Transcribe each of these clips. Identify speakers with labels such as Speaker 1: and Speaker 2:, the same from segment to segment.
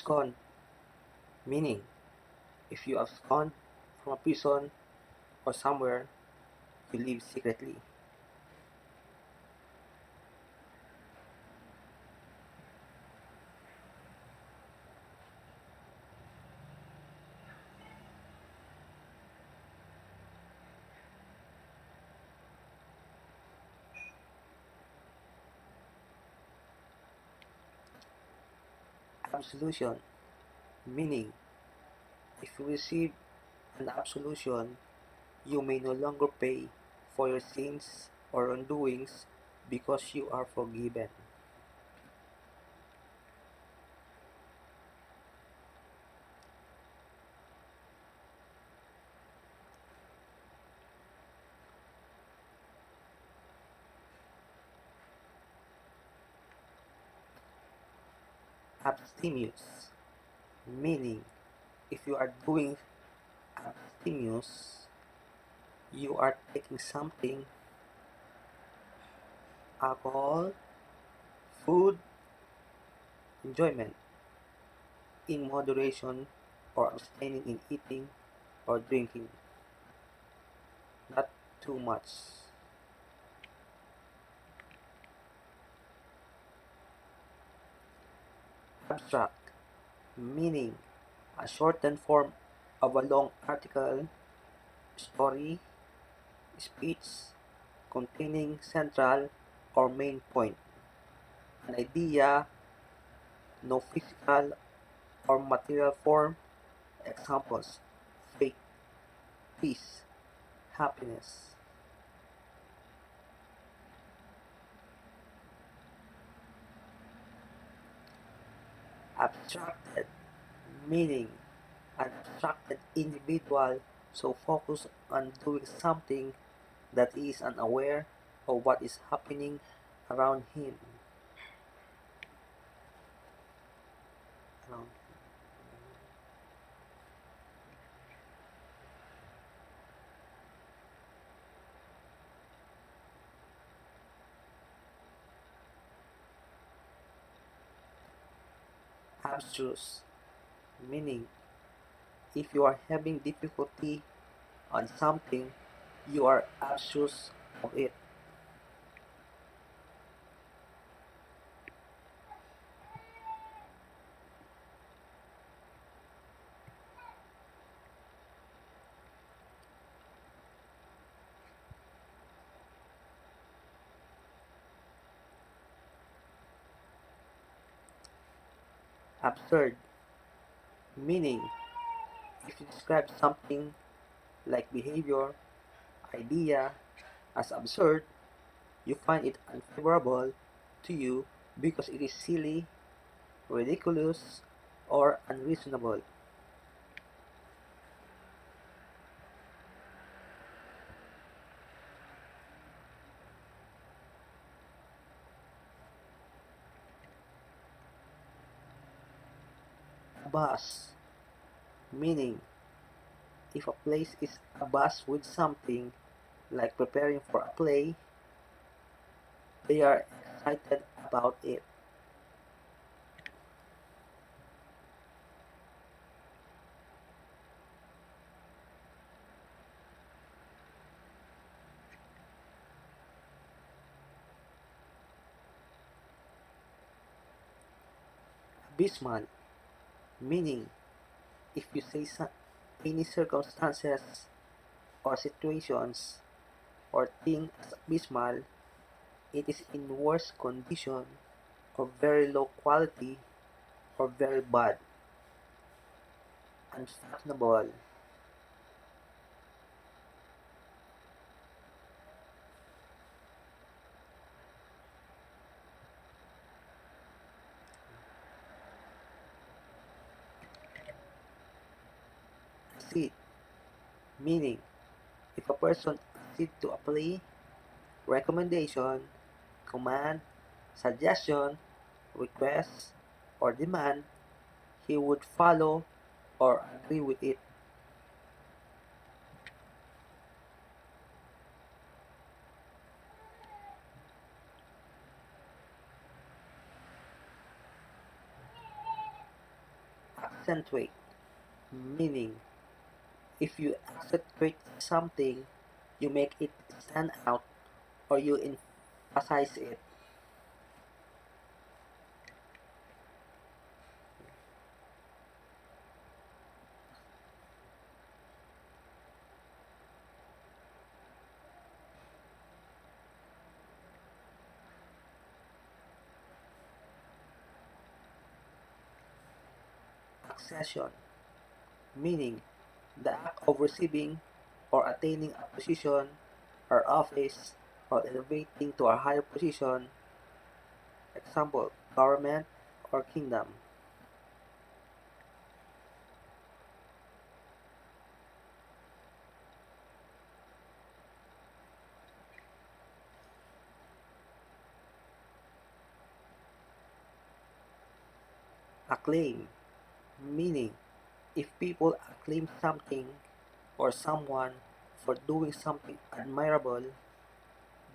Speaker 1: Abscond, meaning if you abscond from a prison or somewhere, you live secretly. Absolution, meaning if you receive an absolution, you may no longer pay for your sins or wrongdoings because you are forgiven. Abstemious, meaning if you are doing abstemious, you are taking something, alcohol, food, enjoyment, in moderation or abstaining in eating or drinking, not too much. Abstract, meaning a shortened form of a long article, story, speech containing central or main point, an idea, no physical or material form. Examples: faith, peace, happiness. Abstracted, meaning an abstracted individual so focused on doing something that he is unaware of what is happening around him. Around Abstruse, meaning if you are having difficulty on something, you are abstruse of it. Absurd, meaning if you describe something like behavior, idea as absurd, you find it unfavorable to you because it is silly, ridiculous, or unreasonable. Buzz, meaning if a place is abuzz with something, like preparing for a play, they are excited about it. Abysmal, meaning if you say any circumstances or situations or thing as abysmal, it is in worse condition or very low quality or very bad, unfashionable. Accede, meaning if a person accede to a plea, recommendation, command, suggestion, request, or demand, he would follow or agree with it. Accentuate, meaning if you accentuate something, you make it stand out or you emphasize it. Accession, meaning the act of receiving or attaining a position or office or elevating to a higher position, example, government or kingdom. Acclaim, meaning if people acclaim something or someone for doing something admirable,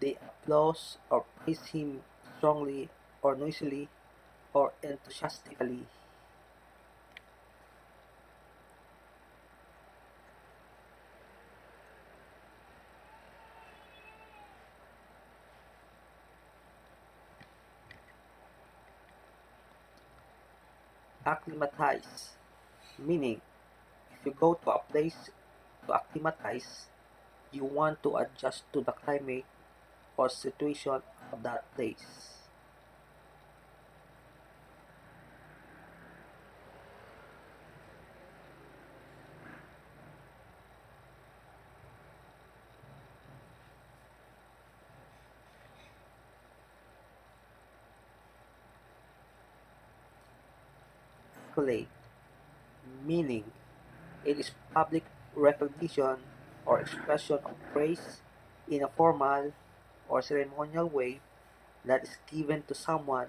Speaker 1: they applaud or praise him strongly or noisily or enthusiastically. Acclimatize, meaning if you go to a place to acclimatize, you want to adjust to the climate or situation of that place. Accolade, meaning it is public recognition or expression of praise in a formal or ceremonial way that is given to someone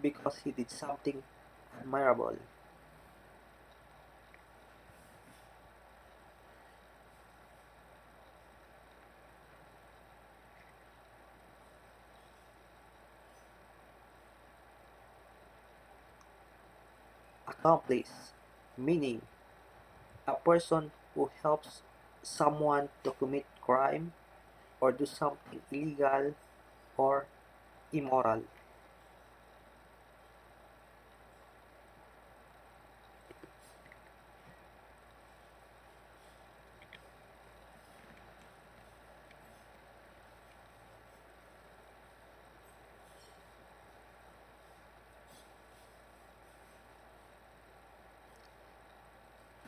Speaker 1: because he did something admirable. Accomplice, meaning a person who helps someone to commit crime or do something illegal or immoral.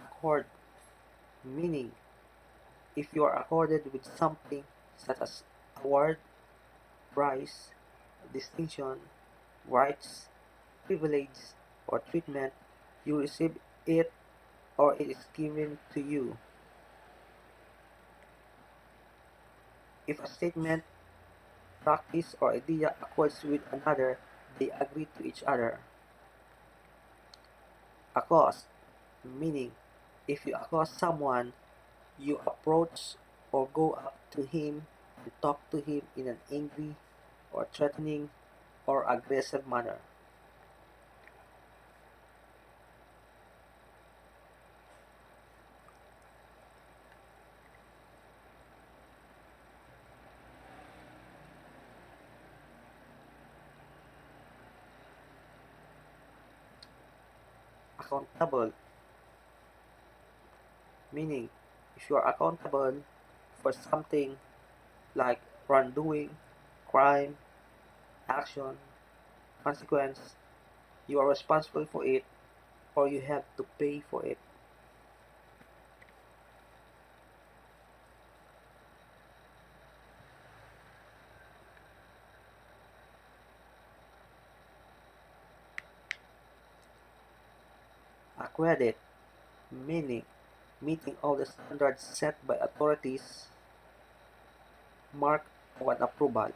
Speaker 1: Accord, meaning if you are accorded with something such as award, prize, distinction, rights, privilege, or treatment, you receive it or it is given to you. If a statement, practice, or idea accords with another, they agree to each other. Accost, meaning if you accost someone, you approach or go up to him and talk to him in an angry or threatening or aggressive manner. Accountable, meaning if you are accountable for something like wrongdoing, crime, action, consequence, you are responsible for it or you have to pay for it. Accredit, meaning meeting all the standards set by authorities, mark of an approval.